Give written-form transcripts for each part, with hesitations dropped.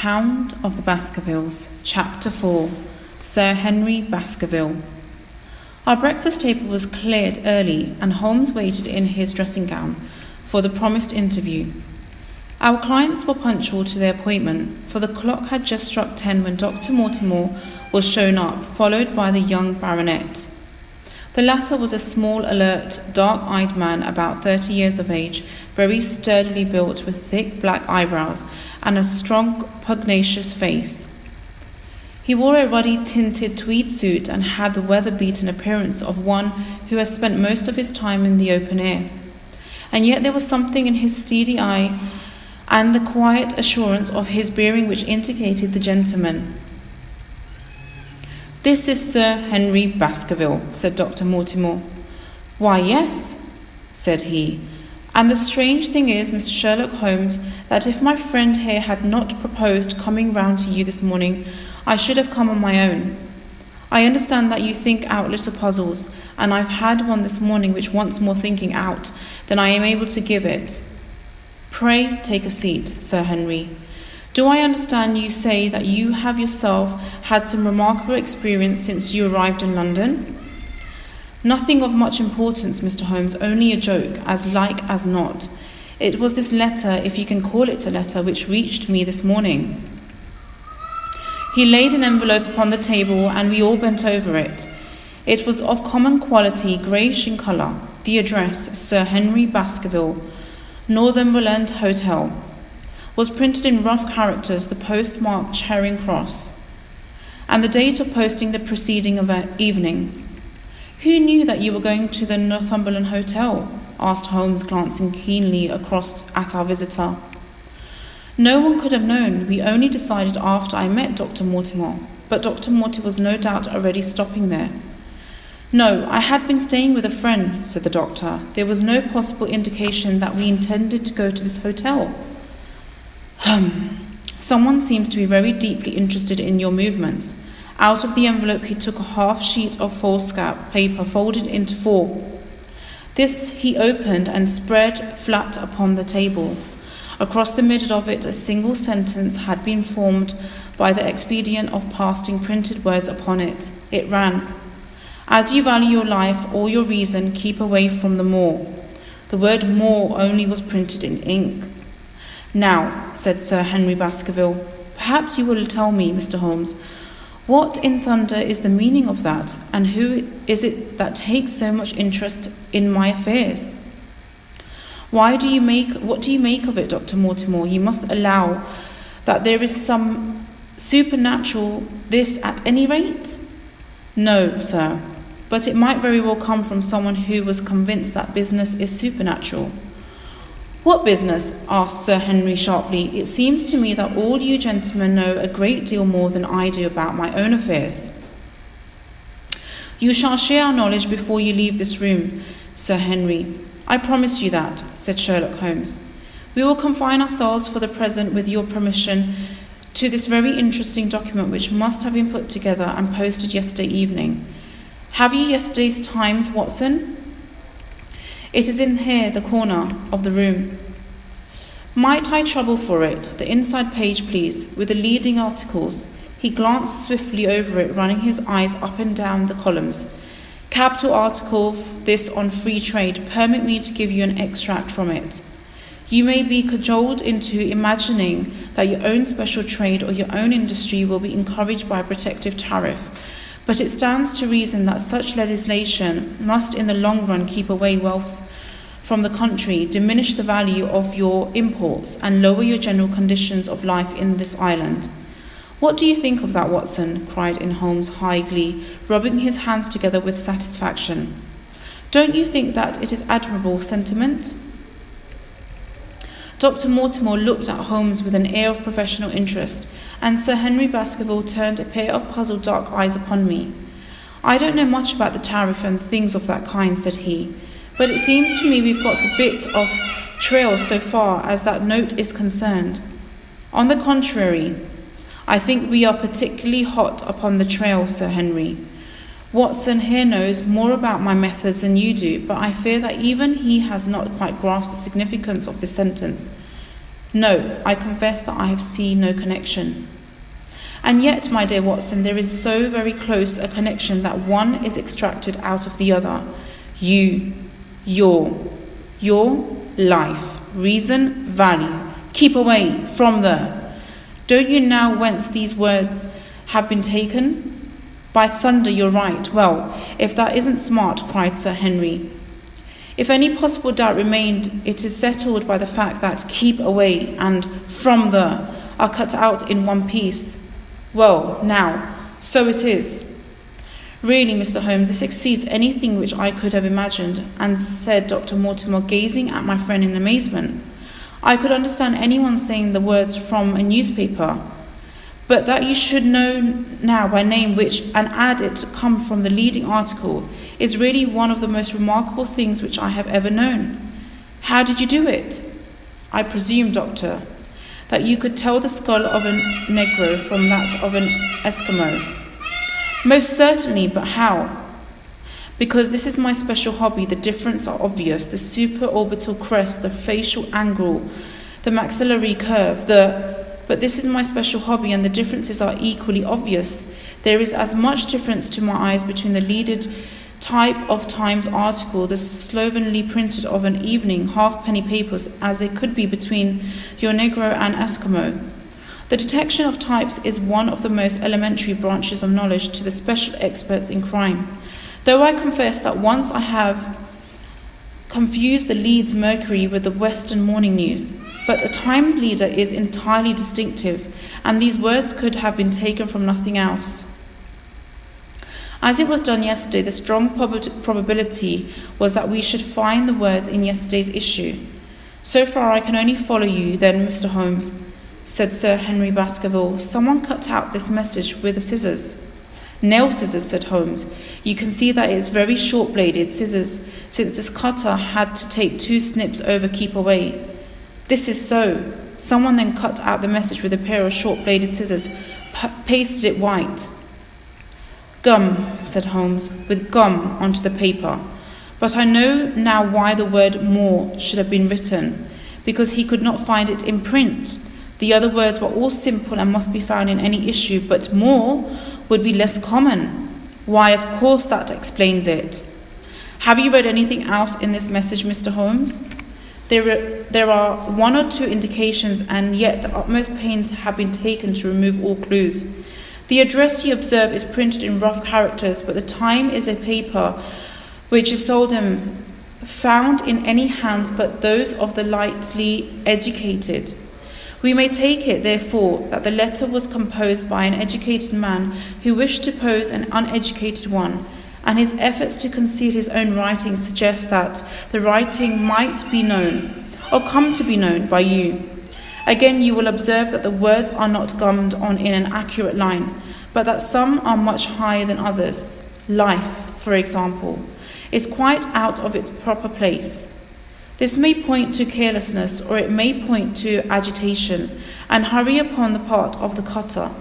Hound of the Baskervilles, Chapter 4, Sir Henry Baskerville. Our breakfast table was cleared early, and Holmes waited in his dressing gown for the promised interview. Our clients were punctual to their appointment, for the clock had just struck 10 when Dr. Mortimer was shown up, followed by the young baronet. The latter was a small, alert, dark-eyed man about 30 years of age, very sturdily built, with thick black eyebrows and a strong, pugnacious face. He wore a ruddy-tinted tweed suit and had the weather-beaten appearance of one who has spent most of his time in the open air. And yet there was something in his steady eye and the quiet assurance of his bearing which indicated the gentleman. "This is Sir Henry Baskerville," said Dr. Mortimer. "Why, yes," said he. "And the strange thing is, Mr. Sherlock Holmes, that if my friend here had not proposed coming round to you this morning, I should have come on my own. I understand that you think out little puzzles, and I've had one this morning which wants more thinking out than I am able to give it. Pray take a seat, Sir Henry. Do I understand you say that you have yourself had some remarkable experience since you arrived in London?" "Nothing of much importance, Mr. Holmes, only a joke, as like as not. It was this letter, if you can call it a letter, which reached me this morning." He laid an envelope upon the table, and we all bent over it. It was of common quality, greyish in colour. The address, Sir Henry Baskerville, Northumberland Hotel, was printed in rough characters, the postmark Charing Cross, and the date of posting the preceding evening. "Who knew that you were going to the Northumberland Hotel?" asked Holmes, glancing keenly across at our visitor. "No one could have known. We only decided after I met Dr. Mortimer, but Dr. Mortimer was no doubt already stopping there." "No, I had been staying with a friend," said the doctor. "There was no possible indication that we intended to go to this hotel." "Someone seems to be very deeply interested in your movements." Out of the envelope he took a half sheet of foolscap paper folded into four. This he opened and spread flat upon the table. Across the middle of it a single sentence had been formed by the expedient of pasting printed words upon it. It ran, "As you value your life or your reason, keep away from the moor." The word moor only was printed in ink. "Now," said Sir Henry Baskerville, "perhaps you will tell me, Mr. Holmes, what in thunder is the meaning of that, and who is it that takes so much interest in my affairs?" What do you make of it, Dr. Mortimer? You must allow that there is some supernatural this at any rate?" "No, sir, but it might very well come from someone who was convinced that business is supernatural." "What business?" asked Sir Henry sharply. "It seems to me that all you gentlemen know a great deal more than I do about my own affairs." "You shall share our knowledge before you leave this room, Sir Henry. I promise you that," said Sherlock Holmes. "We will confine ourselves for the present, with your permission, to this very interesting document which must have been put together and posted yesterday evening. Have you yesterday's Times, Watson?" "It is in here, the corner of the room." "Might I trouble for it? The inside page, please, with the leading articles." He glanced swiftly over it, running his eyes up and down the columns. "Capital article, this on free trade. Permit me to give you an extract from it. You may be cajoled into imagining that your own special trade or your own industry will be encouraged by a protective tariff, but it stands to reason that such legislation must in the long run keep away wealth from the country, diminish the value of your imports, and lower your general conditions of life in this island." "What do you think of that, Watson?" cried in Holmes' high glee, rubbing his hands together with satisfaction. "Don't you think that it is admirable sentiment?" Dr. Mortimer looked at Holmes with an air of professional interest, and Sir Henry Baskerville turned a pair of puzzled dark eyes upon me. "I don't know much about the tariff and things of that kind," said he, "but it seems to me we've got a bit of trail so far as that note is concerned." "On the contrary, I think we are particularly hot upon the trail, Sir Henry. Watson here knows more about my methods than you do, but I fear that even he has not quite grasped the significance of this sentence." No, I confess that I have seen no connection. And yet, my dear Watson, there is so very close a connection that one is extracted out of the other. Your life, reason, value. Keep away from the. Don't you know whence these words have been taken? By thunder, you're right. Well, if that isn't smart, cried Sir Henry. If any possible doubt remained, it is settled by the fact that keep away and from the are cut out in one piece. Well, now, so it is. Really, Mr. Holmes, this exceeds anything which I could have imagined, and said Dr. Mortimer, gazing at my friend in amazement. I could understand anyone saying the words from a newspaper, but that you should know now by name which, and add it to come from the leading article, is really one of the most remarkable things which I have ever known. How did you do it? I presume, Doctor, that you could tell the skull of a Negro from that of an Eskimo. Most certainly, but how? Because this is my special hobby. The differences are obvious. The supraorbital crest, the facial angle, the maxillary curve, But this is my special hobby, and the differences are equally obvious. There is as much difference to my eyes between the leaded type of Times article, the slovenly printed of an evening halfpenny papers, as there could be between your Negro and Eskimo. The detection of types is one of the most elementary branches of knowledge to the special experts in crime. Though I confess that once I have confused the Leeds Mercury with the Western Morning News, but a Times leader is entirely distinctive, and these words could have been taken from nothing else. As it was done yesterday, the strong probability was that we should find the words in yesterday's issue. So far I can only follow you, then, Mr. Holmes, said Sir Henry Baskerville. Someone cut out this message with the scissors. Nail scissors, said Holmes. You can see that it's very short-bladed scissors, since this cutter had to take 2 snips over keep away. This is so. Someone then cut out the message with a pair of short-bladed scissors, pasted it white. Gum, said Holmes, with gum onto the paper. But I know now why the word more should have been written, because he could not find it in print. The other words were all simple and must be found in any issue, but more would be less common. Why, of course, that explains it. Have you read anything else in this message, Mr. Holmes? There are 1 or 2 indications, and yet the utmost pains have been taken to remove all clues. The address, you observe, is printed in rough characters, but the Time is a paper which is seldom found in any hands but those of the lightly educated. We may take it, therefore, that the letter was composed by an educated man who wished to pose an uneducated one, and his efforts to conceal his own writing suggest that the writing might be known, or come to be known, by you. Again, you will observe that the words are not gummed on in an accurate line, but that some are much higher than others. Life, for example, is quite out of its proper place. This may point to carelessness, or it may point to agitation and hurry upon the part of the cutter.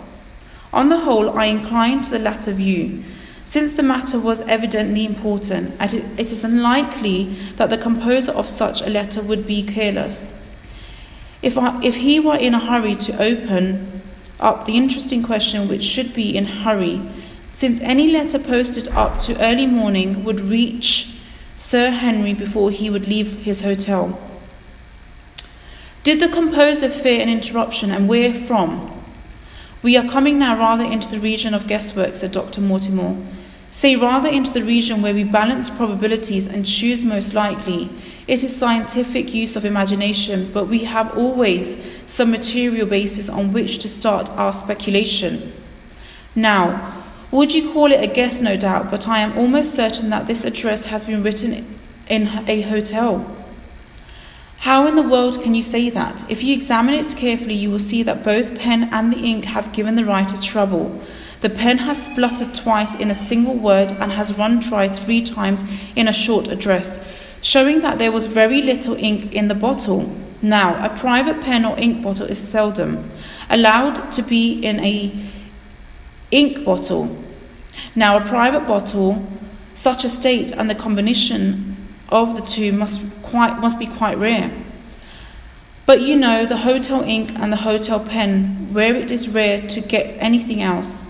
On the whole, I incline to the latter view. Since the matter was evidently important, and it is unlikely that the composer of such a letter would be careless. If he were in a hurry to open up the interesting question which should be in hurry, since any letter posted up to early morning would reach Sir Henry before he would leave his hotel. Did the composer fear an interruption, and where from? We are coming now rather into the region of guesswork, said Dr. Mortimer. Say rather into the region where we balance probabilities and choose most likely. It is scientific use of imagination, but we have always some material basis on which to start our speculation. Now, would you call it a guess? No doubt, but I am almost certain that this address has been written in a hotel. How in the world can you say that? If you examine it carefully, you will see that both pen and the ink have given the writer trouble. The pen has spluttered twice in a single word and has run dry 3 times in a short address, showing that there was very little ink in the bottle. Now, a private pen or ink bottle is seldom allowed to be in a ink bottle. Now, a private bottle, such a state and the combination of the two must be quite rare. But you know, the hotel ink and the hotel pen, where it is rare to get anything else.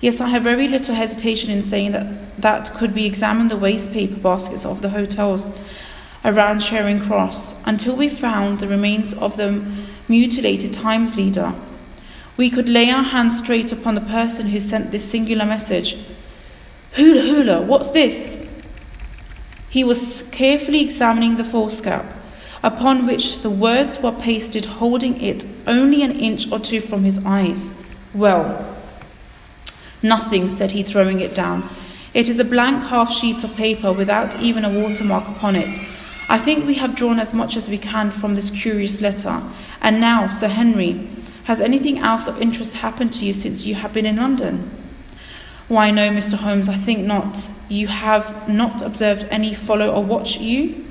Yes, I have very little hesitation in saying that could be examined the waste paper baskets of the hotels around Charing Cross until we found the remains of the mutilated Times leader. We could lay our hands straight upon the person who sent this singular message. Hula hula, what's this? He was carefully examining the foolscap, upon which the words were pasted, holding it only an inch or two from his eyes. Well, nothing, said he, throwing it down. It is a blank half sheet of paper without even a watermark upon it. I think we have drawn as much as we can from this curious letter. And now, Sir Henry, has anything else of interest happened to you since you have been in London? Why, no, Mr. Holmes, I think not. You have not observed any follow or watch you?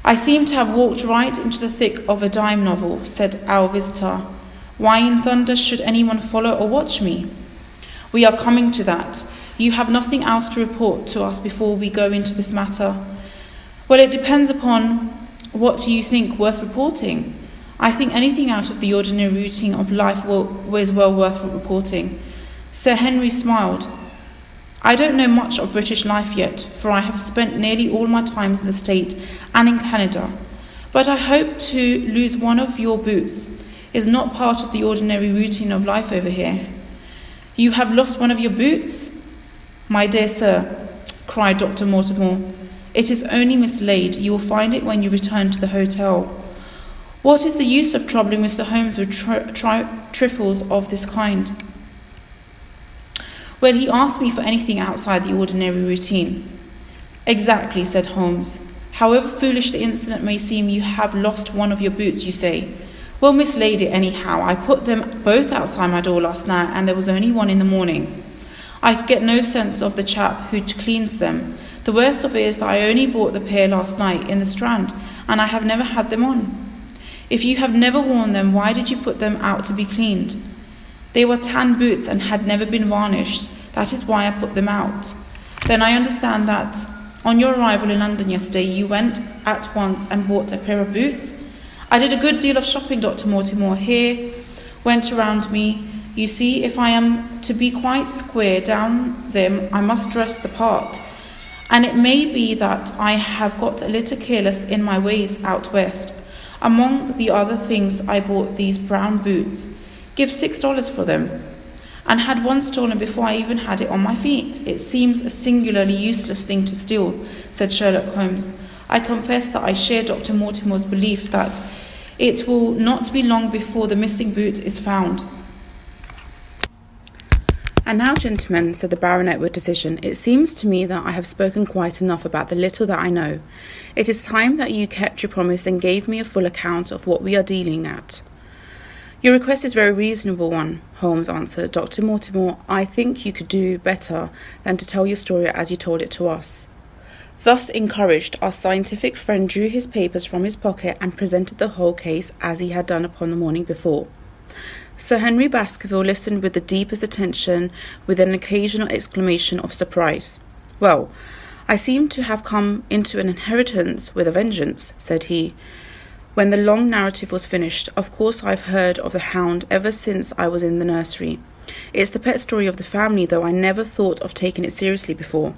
I seem to have walked right into the thick of a dime novel, said our visitor. Why in thunder should anyone follow or watch me? We are coming to that. You have nothing else to report to us before we go into this matter. Well, it depends upon what you think worth reporting. I think anything out of the ordinary routine of life is well worth reporting. Sir Henry smiled. I don't know much of British life yet, for I have spent nearly all my time in the States and in Canada. But I hope to lose one of your boots is not part of the ordinary routine of life over here. You have lost one of your boots? My dear sir, cried Dr. Mortimer, it is only mislaid. You will find it when you return to the hotel. What is the use of troubling Mr. Holmes with trifles of this kind? Well, he asked me for anything outside the ordinary routine. Exactly, said Holmes. However foolish the incident may seem, you have lost one of your boots, you say. Well, mislaid it anyhow. I put them both outside my door last night, and there was only one in the morning. I could get no sense of the chap who cleans them. The worst of it is that I only bought the pair last night in the Strand, and I have never had them on. If you have never worn them, why did you put them out to be cleaned? They were tan boots and had never been varnished. That is why I put them out. Then I understand that on your arrival in London yesterday, you went at once and bought a pair of boots. I did a good deal of shopping, Dr. Mortimer. Here went around me. You see, if I am to be quite square down them, I must dress the part. And it may be that I have got a little careless in my ways out west. Among the other things, I bought these brown boots. Give $6 for them, and had one stolen before I even had it on my feet. It seems a singularly useless thing to steal, said Sherlock Holmes. I confess that I share Dr. Mortimer's belief that it will not be long before the missing boot is found. And now, gentlemen, said the baronet with decision, it seems to me that I have spoken quite enough about the little that I know. It is time that you kept your promise and gave me a full account of what we are dealing at. Your request is a very reasonable one, Holmes answered. Dr. Mortimer, I think you could do better than to tell your story as you told it to us. Thus encouraged, our scientific friend drew his papers from his pocket and presented the whole case as he had done upon the morning before. Sir Henry Baskerville listened with the deepest attention, with an occasional exclamation of surprise. Well, I seem to have come into an inheritance with a vengeance, said he, when the long narrative was finished. Of course I've heard of the Hound ever since I was in the nursery. It's the pet story of the family, though I never thought of taking it seriously before.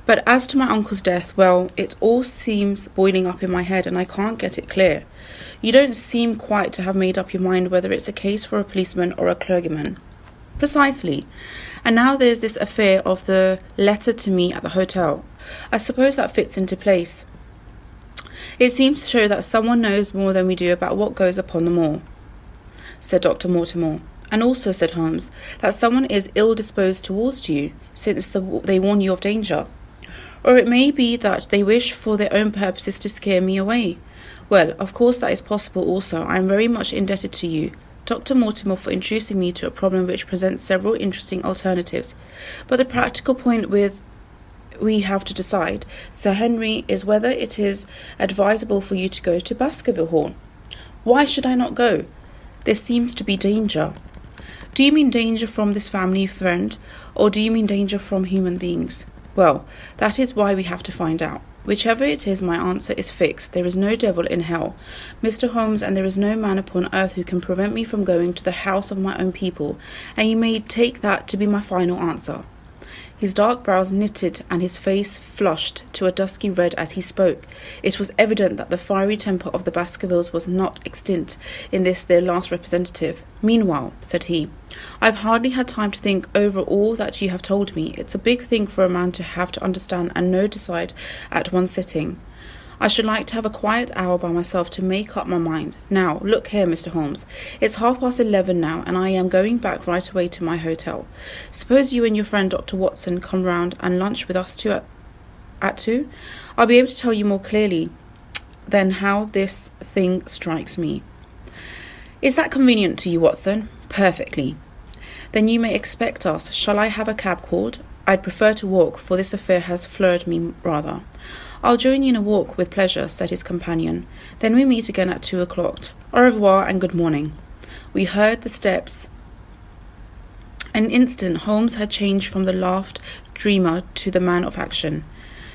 But as to my uncle's death, well, it all seems boiling up in my head and I can't get it clear. You don't seem quite to have made up your mind whether it's a case for a policeman or a clergyman. Precisely. And now there's this affair of the letter to me at the hotel. I suppose that fits into place. It seems to show that someone knows more than we do about what goes upon the moor, said Dr. Mortimer. And also, said Holmes, that someone is ill-disposed towards you, since they warn you of danger. Or it may be that they wish for their own purposes to scare me away. Well, of course that is possible also. I am very much indebted to you, Dr. Mortimer, for introducing me to a problem which presents several interesting alternatives. But the practical point we have to decide, Sir Henry, is whether it is advisable for you to go to Baskerville Hall. Why should I not go? There seems to be danger. Do you mean danger from this family friend, or do you mean danger from human beings? Well, that is why we have to find out. Whichever it is, my answer is fixed. There is no devil in hell, Mr. Holmes, and there is no man upon earth who can prevent me from going to the house of my own people, and you may take that to be my final answer." His dark brows knitted and his face flushed to a dusky red as he spoke. It was evident that the fiery temper of the Baskervilles was not extinct in this their last representative. "Meanwhile," said he, "I've hardly had time to think over all that you have told me. It's a big thing for a man to have to understand and decide at one sitting. I should like to have a quiet hour by myself to make up my mind. Now, look here, Mr. Holmes. It's 11:30 now, and I am going back right away to my hotel. Suppose you and your friend Dr. Watson come round and lunch with us at 2? I'll be able to tell you more clearly then how this thing strikes me." "Is that convenient to you, Watson?" "Perfectly." "Then you may expect us. Shall I have a cab called?" "I'd prefer to walk, for this affair has flurried me rather." "I'll join you in a walk with pleasure," said his companion. "Then we meet again at 2 o'clock. Au revoir and good morning." We heard the steps. An instant, Holmes had changed from the laughed dreamer to the man of action.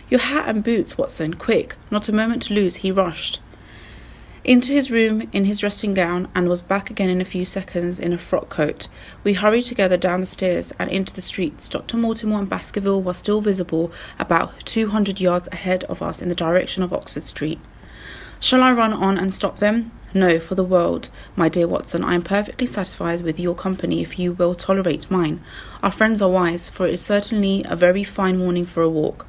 "Your hat and boots, Watson, quick!" Not a moment to lose, he rushed into his room in his dressing gown and was back again in a few seconds in a frock coat. We hurried together down the stairs and into the streets. Dr. Mortimer and Baskerville were still visible about 200 yards ahead of us in the direction of Oxford Street. "Shall I run on and stop them?" "No, for the world, my dear Watson. I am perfectly satisfied with your company if you will tolerate mine. Our friends are wise, for it is certainly a very fine morning for a walk."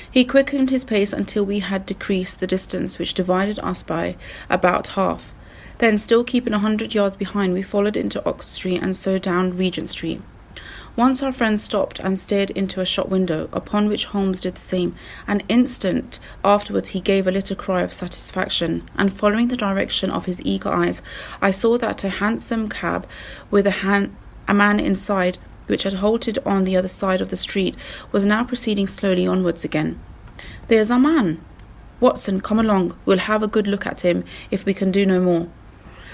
He quickened his pace until we had decreased the distance which divided us by about half. Then, still keeping 100 yards behind, we followed into Oxford Street and so down Regent Street. Once our friend stopped and stared into a shop window, upon which Holmes did the same. An instant afterwards he gave a little cry of satisfaction, and following the direction of his eager eyes, I saw that a hansom cab with a man inside, which had halted on the other side of the street, was now proceeding slowly onwards again. "There's our man. Watson, come along. We'll have a good look at him, if we can do no more."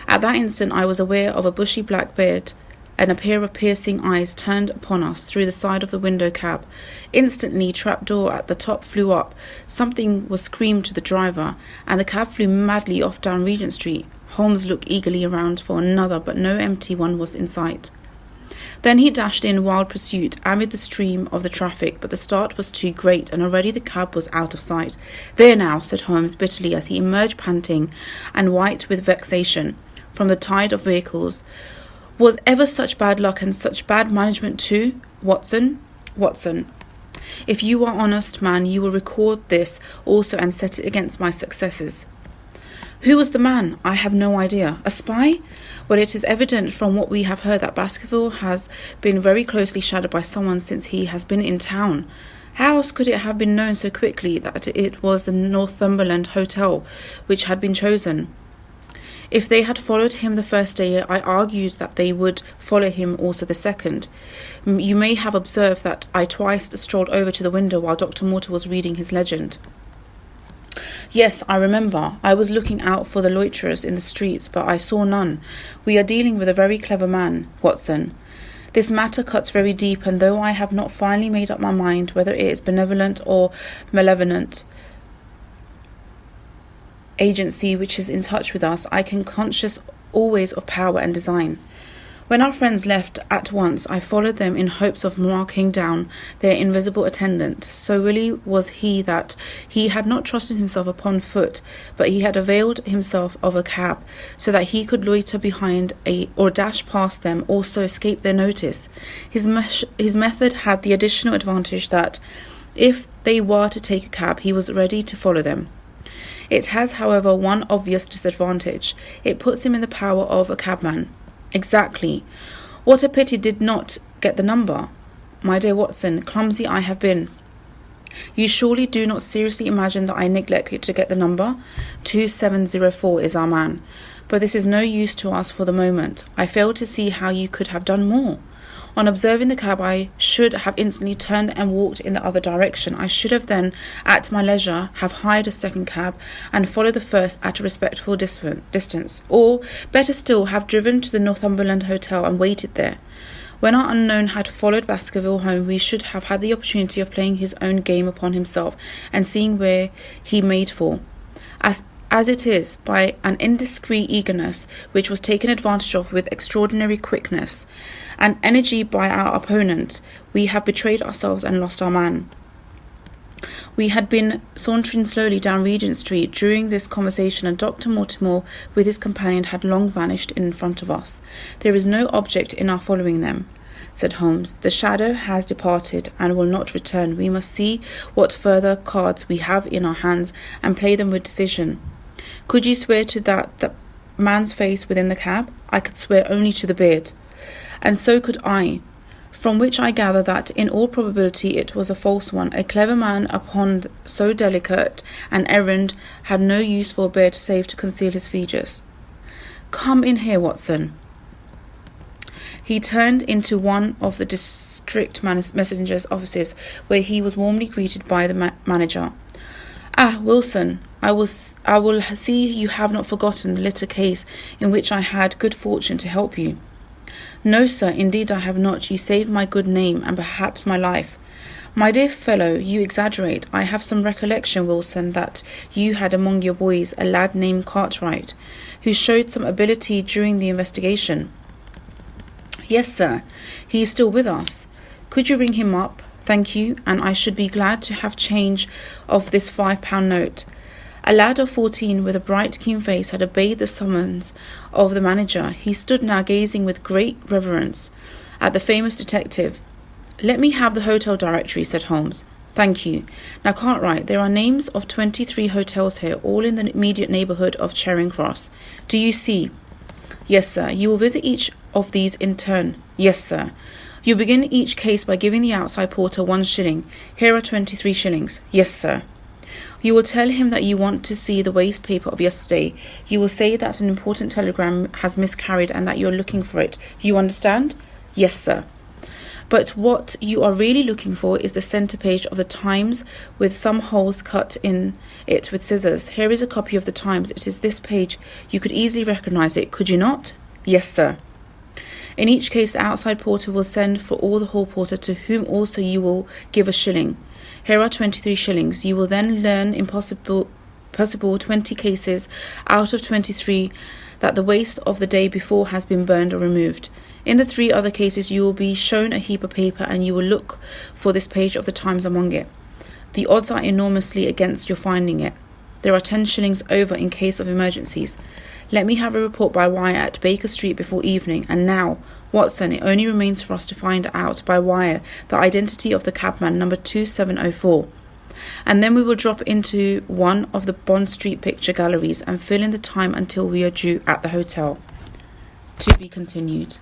At that instant I was aware of a bushy black beard and a pair of piercing eyes turned upon us through the side of the window cab. Instantly, trapdoor at the top flew up. Something was screamed to the driver, and the cab flew madly off down Regent Street. Holmes looked eagerly around for another, but no empty one was in sight. Then he dashed in wild pursuit amid the stream of the traffic, but the start was too great, and already the cab was out of sight. "There now," said Holmes bitterly as he emerged panting and white with vexation from the tide of vehicles. "Was ever such bad luck and such bad management too? Watson, if you are honest man, you will record this also and set it against my successes." "Who was the man?" "I have no idea." "A spy?" "Well, it is evident from what we have heard that Baskerville has been very closely shadowed by someone since he has been in town. How else could it have been known so quickly that it was the Northumberland Hotel which had been chosen? If they had followed him the first day, I argued that they would follow him also the second. You may have observed that I twice strolled over to the window while Dr. Mortimer was reading his legend." "Yes, I remember. I was looking out for the loiterers in the streets, but I saw none. We are dealing with a very clever man, Watson. This matter cuts very deep, and though I have not finally made up my mind whether it is benevolent or malevolent agency which is in touch with us, I can conscious always of power and design. When our friends left at once, I followed them in hopes of marking down their invisible attendant. So really was he that he had not trusted himself upon foot, but he had availed himself of a cab, so that he could loiter behind or dash past them, or so escape their notice. His method had the additional advantage that, if they were to take a cab, he was ready to follow them. It has, however, one obvious disadvantage. It puts him in the power of a cabman. Exactly. What a pity did not get the number. My dear Watson, clumsy I have been. You surely do not seriously imagine that I neglected to get the number? 2704 is our man. But this is no use to us for the moment. I fail to see how you could have done more. On observing the cab, I should have instantly turned and walked in the other direction. I should have then, at my leisure, have hired a second cab and followed the first at a respectful distance, or, better still, have driven to the Northumberland Hotel and waited there. When our unknown had followed Baskerville home, we should have had the opportunity of playing his own game upon himself and seeing where he made for. As it is, by an indiscreet eagerness, which was taken advantage of with extraordinary quickness and energy by our opponent, we have betrayed ourselves and lost our man. We had been sauntering slowly down Regent Street during this conversation, and Dr. Mortimer with his companion had long vanished in front of us. "There is no object in our following them," said Holmes. "The shadow has departed and will not return. We must see what further cards we have in our hands and play them with decision." "Could you swear to that man's face within the cab?" "I could swear only to the beard." "And so could I. From which I gather that in all probability it was a false one. A clever man upon so delicate an errand had no use for a beard save to conceal his features. Come in here, Watson." He turned into one of the district messenger's offices, where he was warmly greeted by the manager. "Ah, Wilson, I will see you have not forgotten the little case in which I had good fortune to help you." "No, sir, indeed I have not. You saved my good name and perhaps my life." "My dear fellow, you exaggerate. I have some recollection, Wilson, that you had among your boys a lad named Cartwright, who showed some ability during the investigation." "Yes, sir. He is still with us." "Could you ring him up?" "Thank you, and I should be glad to have change of this £5 note." A lad of 14 with a bright, keen face had obeyed the summons of the manager. He stood now gazing with great reverence at the famous detective. "Let me have the hotel directory," said Holmes. "Thank you. Now, Cartwright, there are names of 23 hotels here, all in the immediate neighbourhood of Charing Cross. Do you see?" "Yes, sir." "You will visit each of these in turn." "Yes, sir." "You begin each case by giving the outside porter 1 shilling. Here are 23 shillings." "Yes, sir." "You will tell him that you want to see the waste paper of yesterday. You will say that an important telegram has miscarried and that you are looking for it. You understand?" "Yes, sir." "But what you are really looking for is the centre page of the Times, with some holes cut in it with scissors. Here is a copy of the Times. It is this page. You could easily recognise it, could you not?" "Yes, sir." "In each case, the outside porter will send for all the hall porter, to whom also you will give 1 shilling. Here are 23 shillings. You will then learn in possible 20 cases out of 23 that the waste of the day before has been burned or removed. In the 3 other cases you will be shown a heap of paper, and you will look for this page of the Times among it. The odds are enormously against your finding it. There are 10 shillings over in case of emergencies. Let me have a report by wire at Baker Street before evening. And now, Watson, it only remains for us to find out by wire the identity of the cabman, number 2704. And then we will drop into one of the Bond Street picture galleries and fill in the time until we are due at the hotel." To be continued.